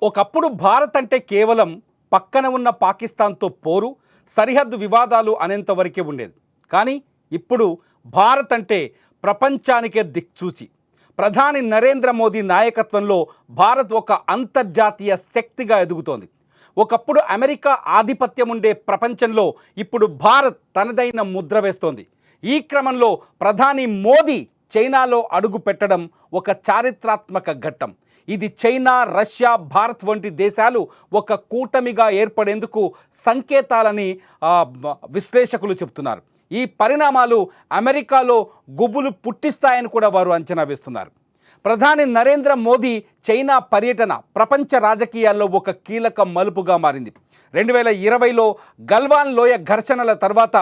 ఒకప్పుడు భారత్ అంటే కేవలం పక్కన ఉన్న పాకిస్తాన్తో పోరు, సరిహద్దు వివాదాలు అనేంతవరకే ఉండేది. కానీ ఇప్పుడు భారత్ అంటే ప్రపంచానికే దిక్చూచి. ప్రధాని నరేంద్ర మోదీ నాయకత్వంలో భారత్ ఒక అంతర్జాతీయ శక్తిగా ఎదుగుతోంది. ఒకప్పుడు అమెరికా ఆధిపత్యం ఉండే ప్రపంచంలో ఇప్పుడు భారత్ తనదైన ముద్ర వేస్తోంది. ఈ క్రమంలో ప్రధాని మోదీ చైనాలో అడుగు పెట్టడం ఒక చారిత్రాత్మక ఘట్టం. ఇది చైనా, రష్యా, భారత్ వంటి దేశాలు ఒక కూటమిగా ఏర్పడేందుకు సంకేతాలని విశ్లేషకులు చెబుతున్నారు. ఈ పరిణామాలు అమెరికాలో గుబులు పుట్టిస్తాయని కూడా వారు అంచనా వేస్తున్నారు. ప్రధాని నరేంద్ర మోదీ చైనా పర్యటన ప్రపంచ రాజకీయాల్లో ఒక కీలక మలుపుగా మారింది. 2020లో గల్వాన్ లోయ ఘర్షణల తర్వాత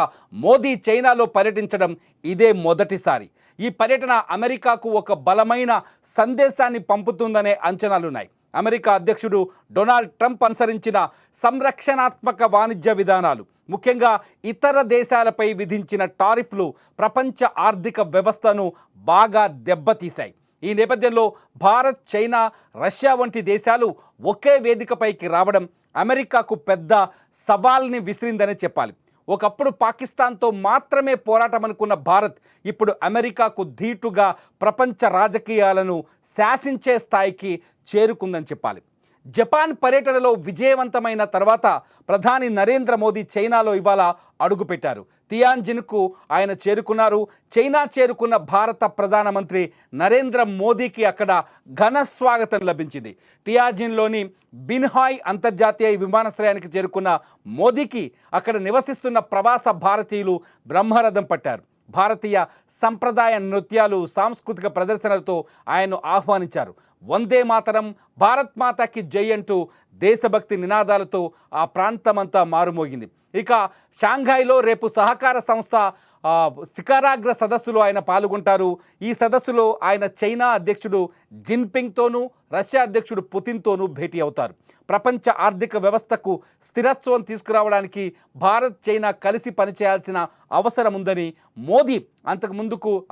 మోదీ చైనాలో పర్యటించడం ఇదే మొదటిసారి. ఈ పర్యటన అమెరికాకు ఒక బలమైన సందేశాన్ని పంపుతుందనే అంచనాలున్నాయి. అమెరికా అధ్యక్షుడు డొనాల్డ్ ట్రంప్ అనుసరించిన సంరక్షణాత్మక వాణిజ్య విధానాలు, ముఖ్యంగా ఇతర దేశాలపై విధించిన టారిఫ్లు ప్రపంచ ఆర్థిక వ్యవస్థను బాగా దెబ్బతీశాయి. ఈ నేపథ్యంలో భారత్, చైనా, రష్యా వంటి దేశాలు ఒకే వేదికపైకి రావడం అమెరికాకు పెద్ద సవాల్ని విసిరిందనే చెప్పాలి. ఒకప్పుడు పాకిస్తాన్తో మాత్రమే పోరాటం అనుకున్న భారత్ ఇప్పుడు అమెరికాకు ధీటుగా ప్రపంచ రాజకీయాలను శాసించే స్థాయికి చేరుకుందని చెప్పాలి. జపాన్ పర్యటనలో విజయవంతమైన తర్వాత ప్రధాని నరేంద్ర మోదీ చైనాలో ఇవాళ అడుగుపెట్టారు. తియాన్జిన్కు ఆయన చేరుకున్నారు. చైనా చేరుకున్న భారత ప్రధానమంత్రి నరేంద్ర మోదీకి అక్కడ ఘన స్వాగతం లభించింది. తియాన్జిన్లోని బిన్హాయ్ అంతర్జాతీయ విమానాశ్రయానికి చేరుకున్న మోదీకి అక్కడ నివసిస్తున్న ప్రవాస భారతీయులు బ్రహ్మరథం పట్టారు. భారతీయ సంప్రదాయ నృత్యాలు, సాంస్కృతిక ప్రదర్శనలతో ఆయన్ను ఆహ్వానించారు. వందే మాతరం, భారత్ మాతాకి జై అంటూ దేశభక్తి నినాదాలతో ఆ ప్రాంతమంతా మారుమోగింది. ఇక షాంఘాయ్లో రేపు సహకార సంస్థ శిఖరాగ్ర సదస్సులో ఆయన పాల్గొంటారు. ఈ సదస్సులో ఆయన చైనా అధ్యక్షుడు జిన్పింగ్తోనూ, రష్యా అధ్యక్షుడు పుతిన్తోనూ భేటీ అవుతారు. ప్రపంచ ఆర్థిక వ్యవస్థకు స్థిరత్వం తీసుకురావడానికి భారత్, చైనా కలిసి పనిచేయాల్సిన అవసరం ఉందని మోదీ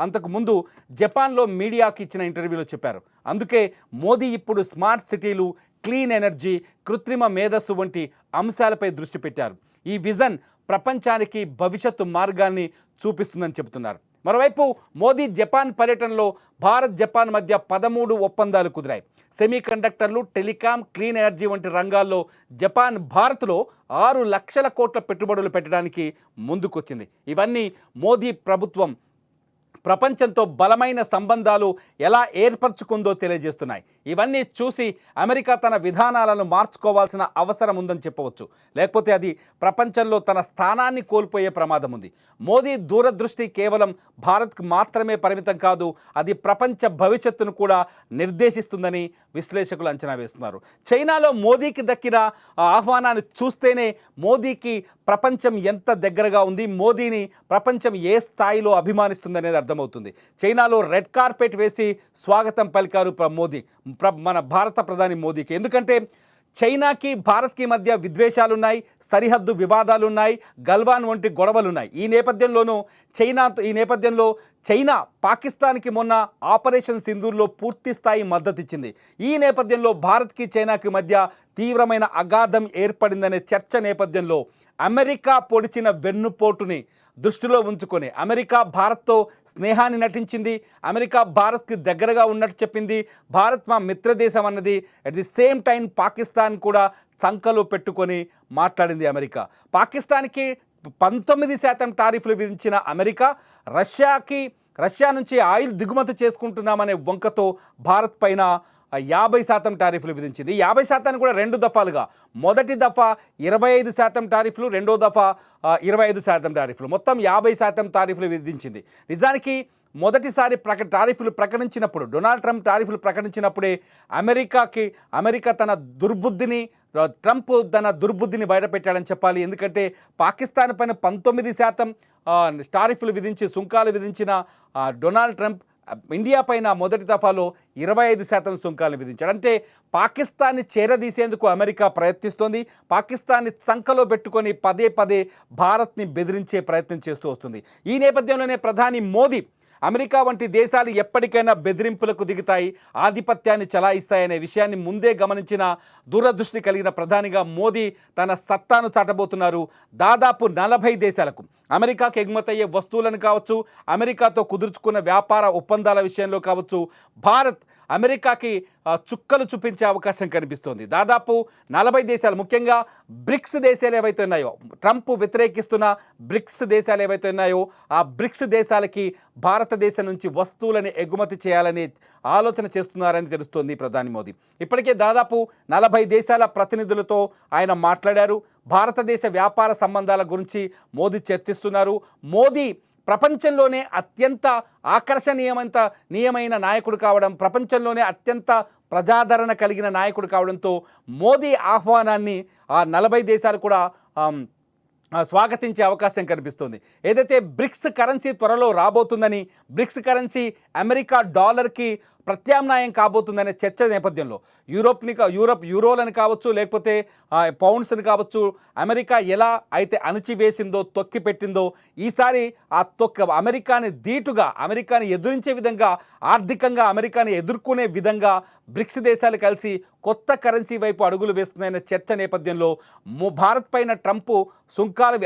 అంతకుముందు జపాన్లో మీడియాకి ఇచ్చిన ఇంటర్వ్యూలో చెప్పారు. అందుకే మోదీ ఇప్పుడు స్మార్ట్ సిటీలు, క్లీన్ ఎనర్జీ, కృత్రిమ మేధస్సు వంటి అంశాలపై దృష్టి పెట్టారు. ఈ విజన్ ప్రపంచానికి భవిష్యత్తు మార్గాన్ని చూపిస్తుందని చెబుతున్నారు. మరోవైపు మోదీ జపాన్ పర్యటనలో భారత్, జపాన్ మధ్య 13 ఒప్పందాలు కుదిరాయి. సెమీ కండక్టర్లు, టెలికాం, క్లీన్ ఎనర్జీ వంటి రంగాల్లో జపాన్ భారత్లో 6 లక్షల కోట్ల పెట్టుబడులు పెట్టడానికి ముందుకొచ్చింది. ఇవన్నీ మోదీ ప్రభుత్వం ప్రపంచంతో బలమైన సంబంధాలు ఎలా ఏర్పరచుకుందో తెలియజేస్తున్నాయి. ఇవన్నీ చూసి అమెరికా తన విధానాలను మార్చుకోవాల్సిన అవసరం ఉందని చెప్పవచ్చు. లేకపోతే అది ప్రపంచంలో తన స్థానాన్ని కోల్పోయే ప్రమాదం ఉంది. మోదీ దూరదృష్టి కేవలం భారత్కు మాత్రమే పరిమితం కాదు, అది ప్రపంచ భవిష్యత్తును కూడా నిర్దేశిస్తుందని విశ్లేషకులు అంచనా వేస్తున్నారు. చైనాలో మోదీకి దక్కిన ఆహ్వానాన్ని చూస్తేనే మోదీకి ప్రపంచం ఎంత దగ్గరగా ఉంది, మోదీని ప్రపంచం ఏ స్థాయిలో అభిమానిస్తుందనేది అర్థమవుతుంది. చైనాలో రెడ్ కార్పెట్ వేసి స్వాగతం పలికారు మోదీ, మన భారత ప్రధాని మోదీకి. ఎందుకంటే చైనాకి, భారత్కి మధ్య విద్వేషాలున్నాయి, సరిహద్దు వివాదాలున్నాయి, గల్వాన్ వంటి గొడవలున్నాయి. ఈ నేపథ్యంలో చైనా పాకిస్తాన్కి మొన్న ఆపరేషన్ సింధూర్లో పూర్తి స్థాయి మద్దతు ఇచ్చింది. ఈ నేపథ్యంలో భారత్కి, చైనాకి మధ్య తీవ్రమైన అగాధం ఏర్పడిందనే చర్చ నేపథ్యంలో అమెరికా పొడిచిన వెన్నుపోటుని దృష్టిలో ఉంచుకొని అమెరికా భారత్తో స్నేహాన్ని నటించింది. అమెరికా భారత్కి దగ్గరగా ఉన్నట్టు చెప్పింది. భారత్ మా మిత్రదేశం అన్నది. At the same time Pakistan కూడా చంకలో పెట్టుకొని మాట్లాడింది అమెరికా. పాకిస్తాన్కి 19% టారిఫ్లు విధించిన అమెరికా రష్యా నుంచి ఆయిల్ దిగుమతి చేసుకుంటున్నామనే వంకతో భారత్ పైన 50% టారిఫ్లు విధించింది. 50% కూడా 2 దఫాలుగా, మొదటి దఫా 25% టారిఫ్లు, రెండో దఫా 25% టారిఫ్లు, మొత్తం 50% టారిఫ్లు విధించింది. నిజానికి మొదటిసారి టారిఫ్లు ప్రకటించినప్పుడు, డొనాల్డ్ ట్రంప్ టారిఫ్లు ప్రకటించినప్పుడే అమెరికా ట్రంప్ తన దుర్బుద్ధిని బయటపెట్టాడని చెప్పాలి. ఎందుకంటే పాకిస్తాన్ పైన 19% టారిఫ్లు విధించి సుంకాలు విధించిన డొనాల్డ్ ట్రంప్ ఇండియా పైన మొదటి దఫాలో 25% సుంకాలను విధించాడు. అంటే పాకిస్తాన్ని చేరదీసేందుకు అమెరికా ప్రయత్నిస్తోంది. పాకిస్తాన్ని చంకలో పెట్టుకొని పదే భారత్ని బెదిరించే ప్రయత్నం చేస్తూ వస్తుంది. ఈ నేపథ్యంలోనే ప్రధాని మోదీ అమెరికా వంటి దేశాలు ఎప్పటికైనా బెదిరింపులకు దిగుతాయి, ఆధిపత్యాన్ని చలాయిస్తాయనే విషయాన్ని ముందే గమనించిన దూరదృష్టి కలిగిన ప్రధానిగా మోదీ తన సత్తాను చాటబోతున్నారు. దాదాపు 40 దేశాలకు అమెరికాకు ఎగుమతయ్యే వస్తువులను కావచ్చు, అమెరికాతో కుదుర్చుకున్న వ్యాపార ఒప్పందాల విషయంలో కావచ్చు, భారత్ అమెరికాకి చుక్కలు చూపించే అవకాశం కనిపిస్తోంది. దాదాపు 40 దేశాలు, ముఖ్యంగా బ్రిక్స్ దేశాలు ఏవైతే ఉన్నాయో, ట్రంప్ వ్యతిరేకిస్తున్న బ్రిక్స్ దేశాలు ఏవైతే ఉన్నాయో ఆ బ్రిక్స్ దేశాలకి భారతదేశం నుంచి వస్తువులని ఎగుమతి చేయాలని ఆలోచన చేస్తున్నారని తెలుస్తోంది ప్రధాని మోదీ. ఇప్పటికే దాదాపు 40 దేశాల ప్రతినిధులతో ఆయన మాట్లాడారు. భారతదేశ వ్యాపార సంబంధాల గురించి మోదీ చర్చిస్తున్నారు. మోదీ ప్రపంచంలోనే అత్యంత ఆకర్షణీయమైన నాయకుడు కావడం, ప్రపంచంలోనే అత్యంత ప్రజాదరణ కలిగిన నాయకుడు కావడంతో మోదీ ఆహ్వానాన్ని ఆ 40 దేశాలు కూడా స్వాగతించే అవకాశం కనిపిస్తుంది. ఏదైతే బ్రిక్స్ కరెన్సీ త్వరలో రాబోతుందని, బ్రిక్స్ కరెన్సీ అమెరికా డాలర్కి ప్రత్యామ్నాయం కాబోతుందనే చర్చ నేపథ్యంలో యూరోలను కావచ్చు, లేకపోతే పౌండ్స్ని కావచ్చు, అమెరికా ఎలా అయితే అణచివేసిందో, తొక్కిపెట్టిందో, ఈసారి ఆ అమెరికాని ధీటుగా, అమెరికాని ఎదురించే విధంగా, ఆర్థికంగా అమెరికాని ఎదుర్కొనే విధంగా బ్రిక్స్ దేశాలు కలిసి కొత్త కరెన్సీ వైపు అడుగులు వేస్తున్నాయన్న చర్చ నేపథ్యంలో భారత్ పైన ట్రంప్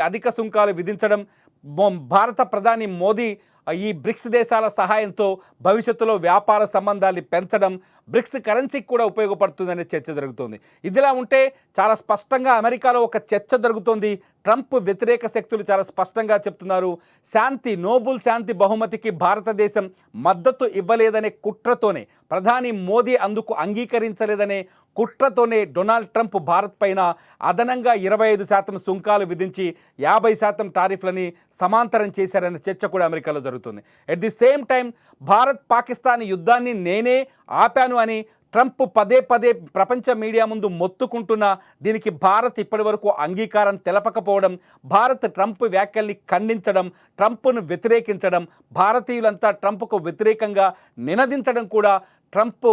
అధిక సుంకాలు విధించడం, భారత ప్రధాని మోదీ ఈ బ్రిక్స్ దేశాల సహాయంతో భవిష్యత్తులో వ్యాపార సంబంధాన్ని పెంచడం, బ్రిక్స్ కరెన్సీకి కూడా ఉపయోగపడుతుందనే చర్చ జరుగుతోంది. ఇదిలా ఉంటే చాలా స్పష్టంగా అమెరికాలో ఒక చర్చ జరుగుతోంది. ట్రంప్ వ్యతిరేక శక్తులు చాలా స్పష్టంగా చెప్తున్నారు, నోబెల్ శాంతి బహుమతికి భారతదేశం మద్దతు ఇవ్వలేదనే కుట్రతోనే, ప్రధాని మోదీ అందుకు అంగీకరించలేదనే కుట్రతోనే డొనాల్డ్ ట్రంప్ భారత్ పైన అదనంగా 25% సుంకాలు విధించి 50% టారిఫ్లని సమాంతరం చేశారనే చర్చ కూడా అమెరికాలో జరుగుతుంది. At the same time Bharat Pakistan యుద్ధాన్ని నేనే ఆపాను అని ట్రంప్ పదే ప్రపంచ మీడియా ముందు మొత్తుకుంటున్నా దీనికి భారత్ ఇప్పటి వరకు అంగీకారం తెలపకపోవడం, భారత్ ట్రంప్ వ్యాఖ్యల్ని ఖండించడం, ట్రంప్ను వ్యతిరేకించడం, భారతీయులంతా ట్రంప్కు వ్యతిరేకంగా నినదించడం కూడా ట్రంప్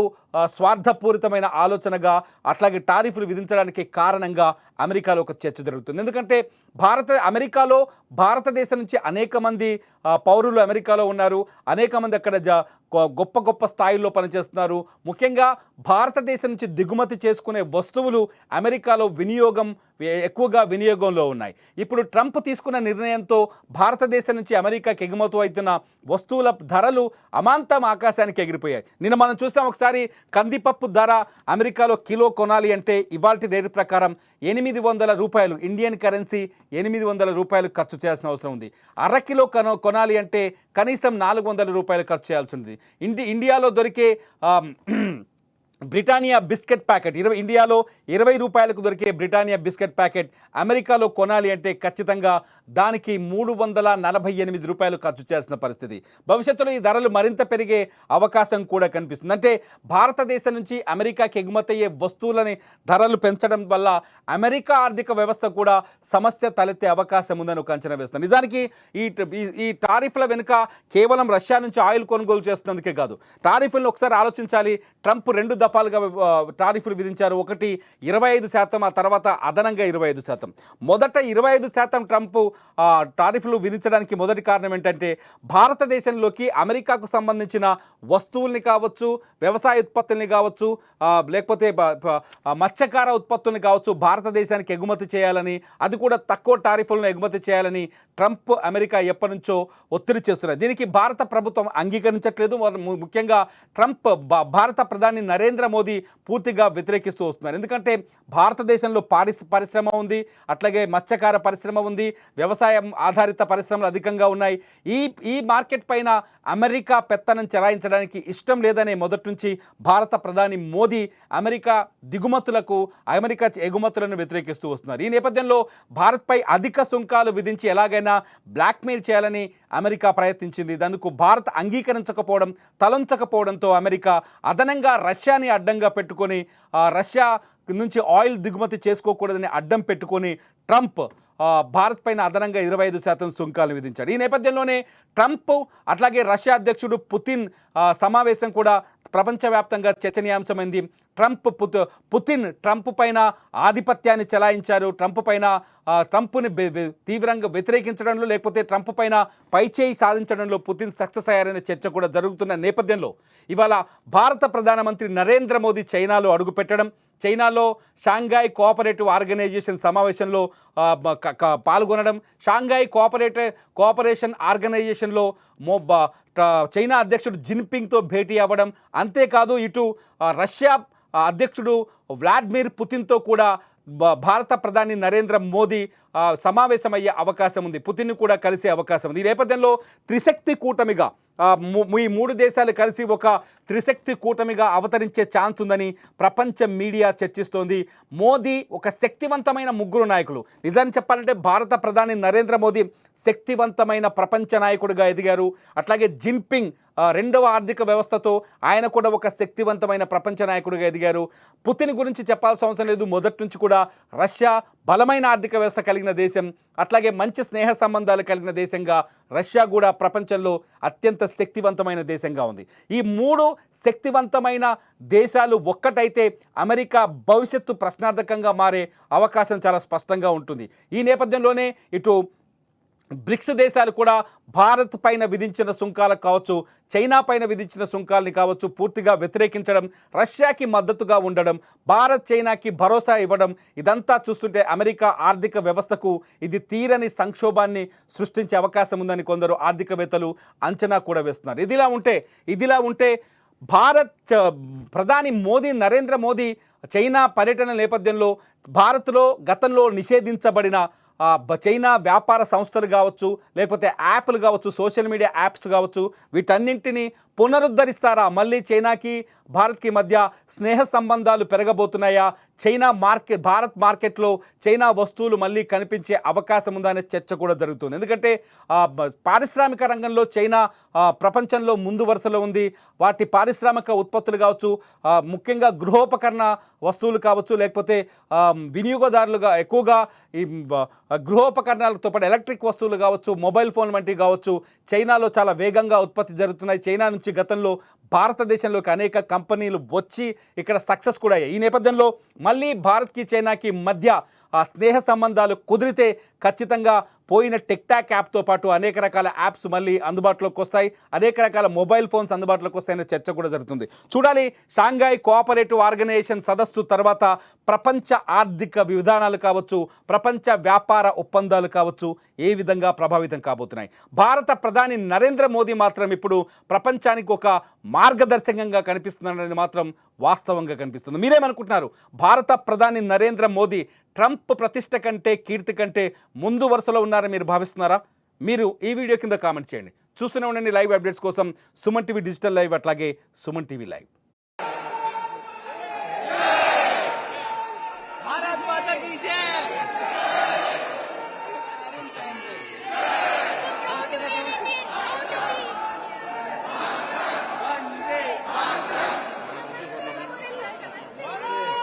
స్వార్థపూరితమైన ఆలోచనగా, అట్లాగే టారిఫ్లు విధించడానికి కారణంగా అమెరికాలో ఒక చర్చ జరుగుతుంది. ఎందుకంటే అమెరికాలో భారతదేశం నుంచి అనేక మంది పౌరులు అమెరికాలో ఉన్నారు, అనేక మంది అక్కడ గొప్ప స్థాయిల్లో పనిచేస్తున్నారు. ముఖ్యంగా భారతదేశం నుంచి దిగుమతి చేసుకునే వస్తువులు అమెరికాలో ఎక్కువగా వినియోగంలో ఉన్నాయి. ఇప్పుడు ట్రంప్ తీసుకున్న నిర్ణయంతో భారతదేశం నుంచి అమెరికాకి ఎగుమతి అవుతున్న వస్తువుల ధరలు అమాంతం ఆకాశానికి ఎగిరిపోయాయి. నిన్న మనం చూసాం, ఒకసారి కందిపప్పు ధర అమెరికాలో కిలో కొనాలి అంటే ఇవాల్టి రేటు ప్రకారం $800, ఇండియన్ కరెన్సీ $800 ఖర్చు చేయాల్సిన అవసరం ఉంది. అరకిలో కొనాలి అంటే కనీసం $400 ఖర్చు చేయాల్సి ఉంది. ఇండియాలో దొరికే బ్రిటానియా బిస్కెట్ ప్యాకెట్ ఇండియాలో $20 దొరికే బ్రిటానియా బిస్కెట్ ప్యాకెట్ అమెరికాలో కొనాలి అంటే ఖచ్చితంగా దానికి $348 ఖర్చు చేయాల్సిన పరిస్థితి. భవిష్యత్తులో ఈ ధరలు మరింత పెరిగే అవకాశం కూడా కనిపిస్తుంది. అంటే భారతదేశం నుంచి అమెరికాకి ఎగుమతయ్యే వస్తువులని ధరలు పెంచడం వల్ల అమెరికా ఆర్థిక వ్యవస్థ కూడా సమస్య తలెత్తే అవకాశం ఉందని ఒక అంచనా వేస్తుంది. నిజానికి ఈ టారిఫ్ల వెనుక కేవలం రష్యా నుంచి ఆయిల్ కొనుగోలు చేస్తున్నందుకే కాదు. టారిఫ్లను ఒకసారి ఆలోచించాలి. ట్రంప్ 2 దఫాలుగా టారిఫ్లు విధించారు. ఒకటి 25%, ఆ తర్వాత అదనంగా 25%. మొదట 25% ట్రంప్ టారిఫ్లు విధించడానికి మొదటి కారణం ఏంటంటే భారతదేశంలోకి అమెరికాకు సంబంధించిన వస్తువుల్ని కావచ్చు, వ్యవసాయ ఉత్పత్తుల్ని కావచ్చు, లేకపోతే మత్స్యకార ఉత్పత్తుల్ని కావచ్చు భారతదేశానికి ఎగుమతి చేయాలని, అది కూడా తక్కువ టారిఫ్లను ఎగుమతి చేయాలని ట్రంప్ అమెరికా ఎప్పటి నుంచో ఒత్తిడి చేస్తున్నారు. దీనికి భారత ప్రభుత్వం అంగీకరించట్లేదు. ముఖ్యంగా ట్రంప్ భారత ప్రధాని నరేంద్ర మోదీ పూర్తిగా వ్యతిరేకిస్తూ వస్తున్నారు. ఎందుకంటే భారతదేశంలో పరిశ్రమ ఉంది, అట్లాగే మత్స్యకార పరిశ్రమ ఉంది, వ్యవసాయం ఆధారిత పరిశ్రమలు అధికంగా ఉన్నాయి. ఈ మార్కెట్ పైన అమెరికా పెత్తనం చెలాయించడానికి ఇష్టం లేదనే మొదటి నుంచి భారత ప్రధాని మోదీ అమెరికా ఎగుమతులను వ్యతిరేకిస్తూ వస్తున్నారు. ఈ నేపథ్యంలో భారత్పై అధిక సుంకాలు విధించి ఎలాగైనా బ్లాక్మెయిల్ చేయాలని అమెరికా ప్రయత్నించింది. దానికి భారత్ అంగీకరించకపోవడం, తలంచకపోవడంతో అమెరికా అదనంగా రష్యాని అడ్డంగా పెట్టుకొని, రష్యా నుంచి ఆయిల్ దిగుమతి చేసుకోకూడదని అడ్డం పెట్టుకొని ట్రంప్ భారత్ పైన అదనంగా 25% సుంకాలు విధించాడు. ఈ నేపథ్యంలోనే ట్రంప్ అట్లాగే రష్యా అధ్యక్షుడు పుతిన్ సమావేశం కూడా ప్రపంచవ్యాప్తంగా చర్చనీయాంశమైంది. పుతిన్ ట్రంప్ పైన ఆధిపత్యాన్ని చెలాయించారు. ట్రంప్ పైన ట్రంప్ని తీవ్రంగా వ్యతిరేకించడంలో లేకపోతే ట్రంప్ పైన పైచేయి సాధించడంలో పుతిన్ సక్సెస్ అయ్యారనే చర్చ కూడా జరుగుతున్న నేపథ్యంలో ఇవాళ భారత ప్రధానమంత్రి నరేంద్ర మోదీ చైనాలో అడుగుపెట్టడం, చైనాలో షాంఘాయ్ కోఆపరేటివ్ ఆర్గనైజేషన్ సమావేశంలో పాల్గొనడం, షాంఘాయ్ కోఆపరేషన్ ఆర్గనైజేషన్లో చైనా అధ్యక్షుడు జిన్పింగ్తో భేటీ అవ్వడం, అంతేకాదు ఇటు రష్యా అధ్యక్షుడు వ్లాదిమిర్ పుతిన్తో కూడా భారత ప్రధాని నరేంద్ర మోదీ సమావేశమయ్యే అవకాశం ఉంది. పుతిన్ కూడా కలిసే అవకాశం ఉంది. ఈ నేపథ్యంలో త్రిశక్తి కూటమిగా ఈ 3 దేశాలు కలిసి ఒక త్రిశక్తి కూటమిగా అవతరించే ఛాన్స్ ఉందని ప్రపంచ మీడియా చర్చిస్తోంది. మోదీ ఒక శక్తివంతమైన ముగ్గురు నాయకులు. నిజాన్ని చెప్పాలంటే భారత ప్రధాని నరేంద్ర మోదీ శక్తివంతమైన ప్రపంచ నాయకుడిగా ఎదిగారు. అట్లాగే జిన్పింగ్ రెండవ ఆర్థిక వ్యవస్థతో ఆయన కూడా ఒక శక్తివంతమైన ప్రపంచ నాయకుడిగా ఎదిగారు. పుతిన్ గురించి చెప్పాల్సిన అవసరం లేదు. మొదటి నుంచి కూడా రష్యా బలమైన ఆర్థిక వ్యవస్థ కలిగిన దేశం, అట్లాగే మంచి స్నేహ సంబంధాలు కలిగిన దేశంగా రష్యా కూడా ప్రపంచంలో అత్యంత శక్తివంతమైన దేశంగా ఉంది. ఈ 3 శక్తివంతమైన దేశాలు ఒక్కటైతే అమెరికా భవిష్యత్తు ప్రశ్నార్థకంగా మారే అవకాశం చాలా స్పష్టంగా ఉంటుంది. ఈ నేపథ్యంలోనే ఇటు బ్రిక్స్ దేశాలు కూడా భారత్ పైన విధించిన సుంకాలకు కావచ్చు, చైనా పైన విధించిన సుంకాలని కావచ్చు పూర్తిగా వ్యతిరేకించడం, రష్యాకి మద్దతుగా ఉండడం, భారత్ చైనాకి భరోసా ఇవ్వడం, ఇదంతా చూస్తుంటే అమెరికా ఆర్థిక వ్యవస్థకు ఇది తీరని సంక్షోభాన్ని సృష్టించే అవకాశం ఉందని కొందరు ఆర్థికవేత్తలు అంచనా కూడా వేస్తున్నారు. ఇదిలా ఉంటే భారత్ ప్రధాని నరేంద్ర మోదీ చైనా పర్యటన నేపథ్యంలో భారత్లో గతంలో నిషేధించబడిన చైనా వ్యాపార సంస్థలు కావచ్చు, లేకపోతే యాప్లు కావచ్చు, సోషల్ మీడియా యాప్స్ కావచ్చు, వీటన్నింటినీ పునరుద్ధరిస్తారా? మళ్ళీ చైనాకి భారత్కి మధ్య స్నేహ సంబంధాలు పెరగబోతున్నాయా? భారత్ మార్కెట్లో చైనా వస్తువులు మళ్ళీ కనిపించే అవకాశం ఉందా అనే చర్చ కూడా జరుగుతుంది. ఎందుకంటే పారిశ్రామిక రంగంలో చైనా ప్రపంచంలో ముందు వరుసలో ఉంది. వాటి పారిశ్రామిక ఉత్పత్తులు కావచ్చు, ముఖ్యంగా గృహోపకరణ వస్తువులు కావచ్చు, లేకపోతే వినియోగదారులుగా ఎక్కువగా ఈ గృహోపకరణాలతో పాటు ఎలక్ట్రిక్ వస్తువులు కావచ్చు, మొబైల్ ఫోన్ వంటివి కావచ్చు, చైనాలో చాలా వేగంగా ఉత్పత్తి జరుగుతున్నాయి. చైనా నుంచి గతంలో భారతదేశంలోకి అనేక కంపెనీలు వచ్చి ఇక్కడ సక్సెస్ కూడా అయ్యాయి. ఈ నేపథ్యంలో మళ్ళీ భారత్కి చైనాకి మధ్య స్నేహ సంబంధాలు కుదిరితే ఖచ్చితంగా పోయిన టిక్టాక్ యాప్తో పాటు అనేక రకాల యాప్స్ మళ్ళీ అందుబాటులోకి వస్తాయి, అనేక రకాల మొబైల్ ఫోన్స్ అందుబాటులోకి వస్తాయనే చర్చ కూడా జరుగుతుంది. చూడాలి షాంఘాయ్ కోఆపరేటివ్ ఆర్గనైజేషన్ సదస్సు తర్వాత ప్రపంచ ఆర్థిక విధానాలు కావచ్చు, ప్రపంచ వ్యాపార ఒప్పందాలు కావచ్చు ఏ విధంగా ప్రభావితం కాబోతున్నాయి. భారత ప్రధాని నరేంద్ర మోదీ మాత్రం ఇప్పుడు ప్రపంచానికి ఒక మార్గదర్శకంగా కనిపిస్తున్నారనేది మాత్రం వాస్తవంగా కనిపిస్తుంది. మీరేమనుకుంటున్నారు? భారత ప్రధాని నరేంద్ర మోదీ ట్రంప్ ప్రతిష్ట కంటే కీర్తి కంటే ముందు వరుసలో ఉన్నారని మీరు భావిస్తున్నారా? మీరు ఈ వీడియో కింద కామెంట్ చేయండి. చూస్తూనే ఉండండి లైవ్ అప్డేట్స్ కోసం సుమన్ టీవీ డిజిటల్ లైవ్, అట్లాగే సుమన్ టీవీ లైవ్.